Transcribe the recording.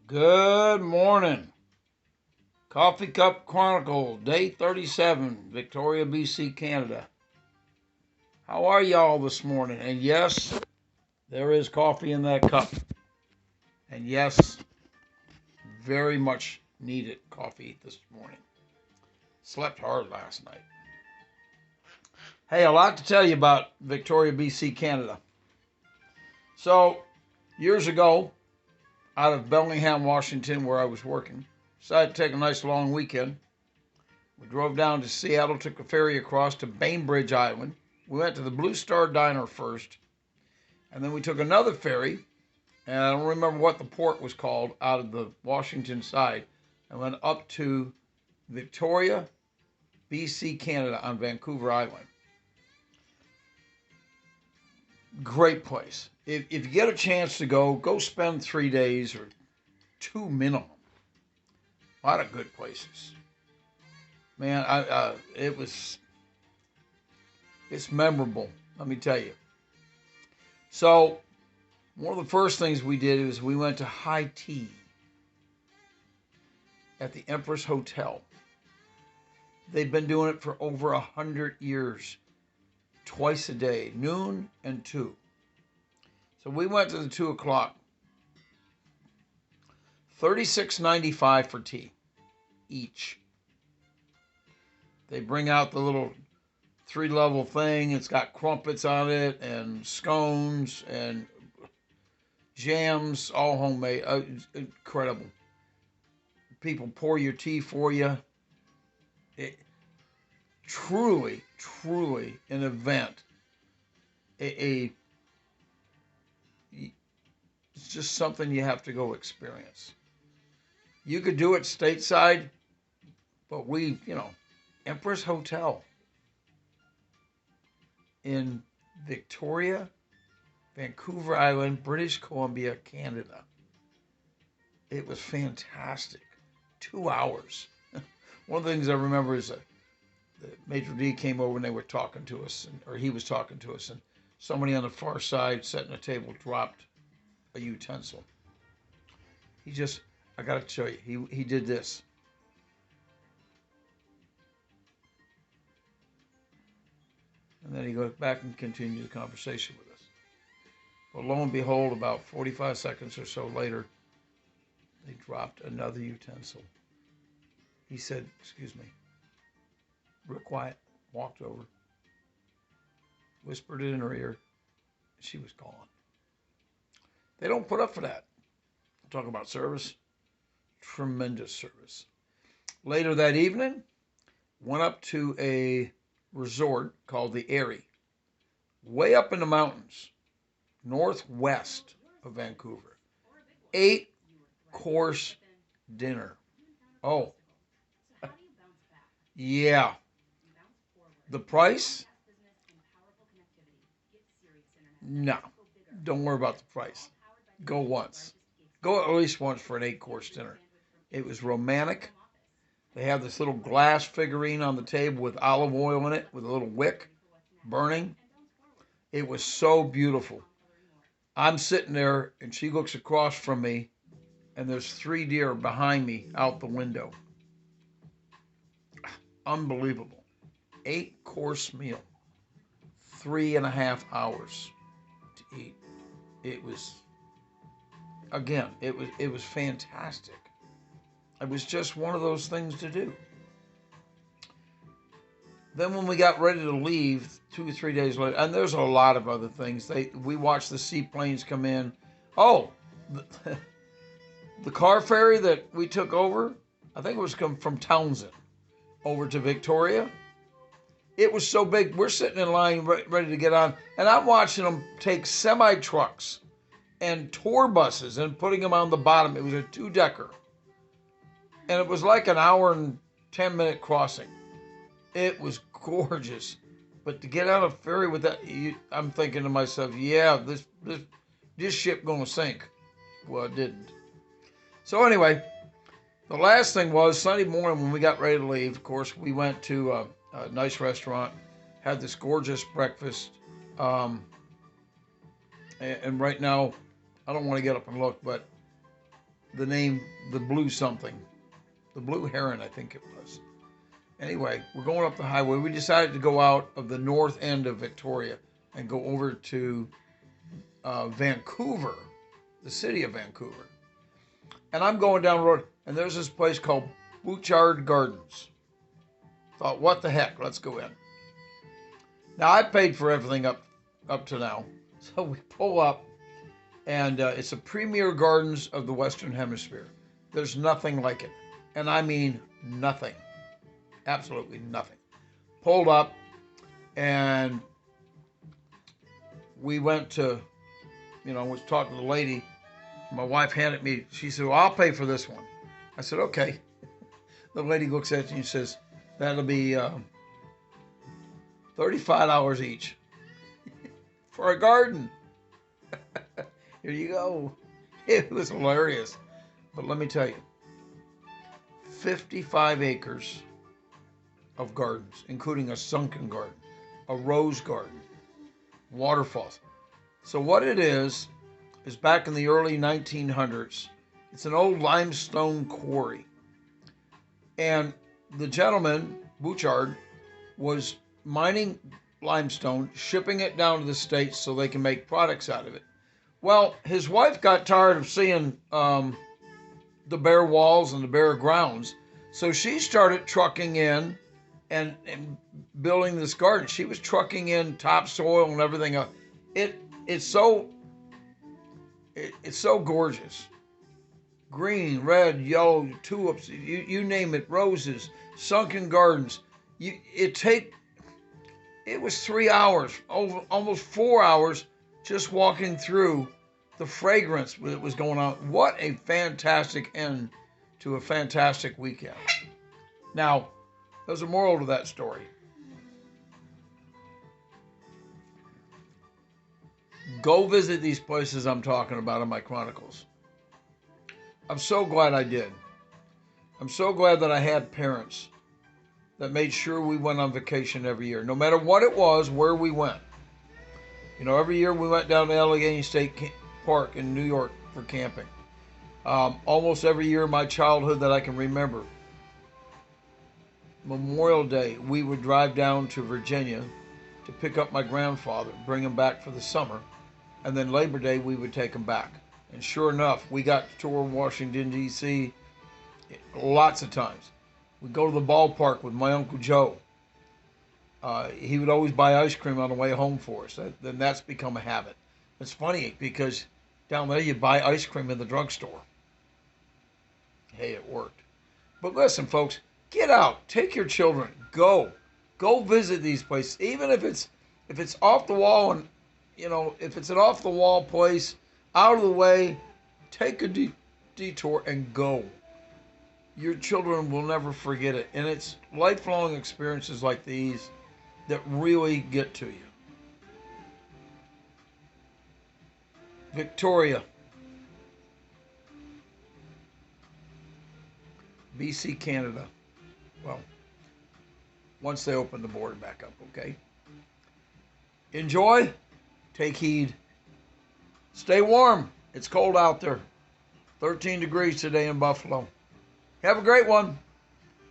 Good morning. Coffee Cup Chronicles, day 37, Victoria, BC, Canada. How are y'all this morning? And yes, there is coffee in that cup. And yes, very much needed coffee this morning. Slept hard last night. Hey, a lot to tell you about Victoria, BC, Canada. So, years ago, out of Bellingham, Washington, where I was working, decided to take a nice long weekend. We drove down to Seattle, took a ferry across to Bainbridge Island. We went to the Blue Star Diner first, and then we took another ferry, and I don't remember what the port was called, out of the Washington side, and went up to Victoria, BC, Canada, on Vancouver Island. Great place. If you get a chance to go spend 3 days or two minimum. A lot of good places. Man, it's memorable, let me tell you. So, one of the first things we did was we went to high tea at the Empress Hotel. They've been doing it for over 100 years, twice a day, noon and 2. So we went to the 2 o'clock. $36.95 for tea each. They bring out the little 3-level thing. It's got crumpets on it and scones and jams, all homemade. Incredible. People pour your tea for you. Truly an event. It's just something you have to go experience. You could do it stateside, but Empress Hotel in Victoria, Vancouver Island, British Columbia, Canada. It was fantastic. 2 hours. One of the things I remember is that the maitre d' came over and they were talking to us, or he was talking to us, and somebody on the far side sitting at a table dropped a utensil. I got to show you, he did this. And then he goes back and continued the conversation with us. But lo and behold, about 45 seconds or so later, they dropped another utensil. He said, "Excuse me," real quiet, walked over, whispered it in her ear. She was gone. They don't put up for that. Talk about service. Tremendous service. Later that evening, went up to a resort called the Erie, way up in the mountains, northwest of Vancouver. 8-course dinner. Oh, yeah. The price? No, don't worry about the price. Go once. Go at least once for an 8-course dinner. It was romantic. They have this little glass figurine on the table with olive oil in it, with a little wick burning. It was so beautiful. I'm sitting there, and she looks across from me, and there's 3 deer behind me out the window. Unbelievable. 8-course meal. 3.5 hours to eat. It was fantastic. It was just one of those things to do. Then when we got ready to leave 2 or 3 days later, and there's a lot of other things. We watched the seaplanes come in. Oh, the car ferry that we took over, I think it was from Townsend over to Victoria. It was so big. We're sitting in line ready to get on, and I'm watching them take semi-trucks and tour buses and putting them on the bottom. It was a 2-decker. And it was like an hour and 10-minute crossing. It was gorgeous. But to get on a ferry with that, I'm thinking to myself, yeah, this ship gonna sink. Well, it didn't. So anyway, the last thing was Sunday morning when we got ready to leave. Of course, we went to a nice restaurant, had this gorgeous breakfast. And right now, I don't want to get up and look, but the name, the blue something, the blue heron, I think it was. Anyway, we're going up the highway. We decided to go out of the north end of Victoria and go over to Vancouver, the city of Vancouver. And I'm going down the road, and there's this place called Bouchard Gardens. Thought, what the heck? Let's go in. Now, I paid for everything up to now. So we pull up, and it's the premier gardens of the Western Hemisphere. There's nothing like it. And I mean nothing. Absolutely nothing. Pulled up, and we went to, was talking to the lady. My wife handed me, she said, well, I'll pay for this one. I said, okay. The lady looks at you and says, that'll be $35 each for a garden. Here you go. It was hilarious. But let me tell you, 55 acres of gardens, including a sunken garden, a rose garden, waterfalls. So what it is back in the early 1900s, it's an old limestone quarry. And the gentleman, Bouchard, was mining limestone, shipping it down to the States so they can make products out of it. Well, his wife got tired of seeing the bare walls and the bare grounds, so she started trucking in and building this garden. She was trucking in topsoil and everything else. It's so gorgeous. Green, red, yellow, tulips, you name it, roses, sunken gardens. It was 3 hours, almost 4 hours, just walking through the fragrance that was going on. What a fantastic end to a fantastic weekend. Now, there's a moral to that story. Go visit these places I'm talking about in my Chronicles. I'm so glad I did. I'm so glad that I had parents that made sure we went on vacation every year, no matter what it was, where we went. Every year we went down to Allegheny State Park in New York for camping. Almost every year in my childhood that I can remember, Memorial Day, we would drive down to Virginia to pick up my grandfather, bring him back for the summer, and then Labor Day we would take him back. And sure enough, we got to tour Washington, D.C. lots of times. We'd go to the ballpark with my Uncle Joe. He would always buy ice cream on the way home for us. Then that's become a habit. It's funny because down there you buy ice cream in the drugstore. Hey, it worked. But listen, folks, get out. Take your children. Go visit these places. Even if it's off the wall and, if it's an off the wall place, out of the way, take a detour and go. Your children will never forget it. And it's lifelong experiences like these that really get to you. Victoria, BC, Canada. Well, once they open the border back up, okay? Enjoy. Take heed. Stay warm. It's cold out there. 13 degrees today in Buffalo. Have a great one.